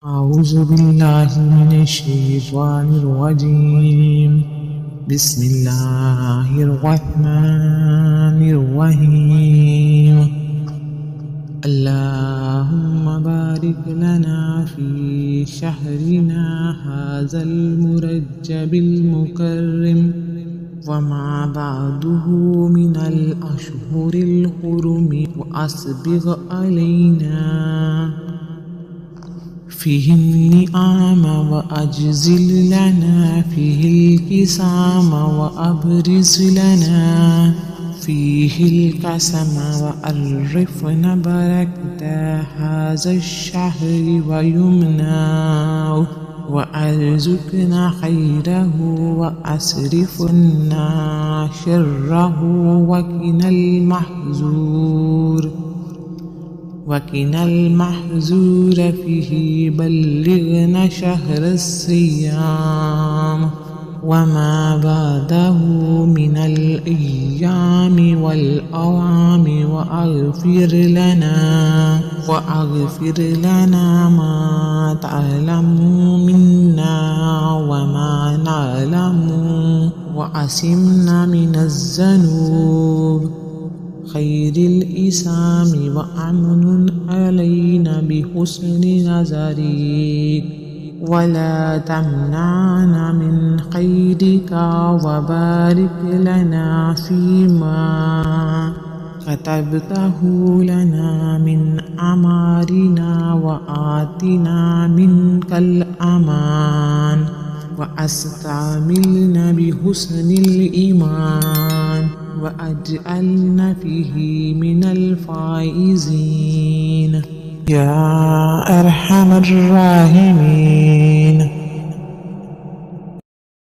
أعوذ بالله من الشيطان الرجيم. بسم الله الرحمن الرحيم. اللهم بارك لنا في شهرنا هذا المرجب المكرم وما بعده من الأشهر الحرم، وأسبغ علينا فيه النعم، وأجزل لنا فيه الكسام، وأبرز لنا فيه القسم، وأرفنا بركة هذا الشهر ويمناه، وأرزقنا خيره وأصرفنا شره، وقنا المحذور فيه. بلغنا شهر الصيام وما بعده من الأيام والأوام، وأغفر لنا ما تعلم منا وما نعلم، وعصمنا من الذنوب خير الإسام، وأمن علينا بحسن نظرك، ولا تمنعنا من خيرك، وبارك لنا فيما كتبته لنا من أعمارنا، وآتنا منك الأمان، وأستعملنا بحسن الإيمان، وأجعلنا فيه من الفائزين يا أرحم الراحمين.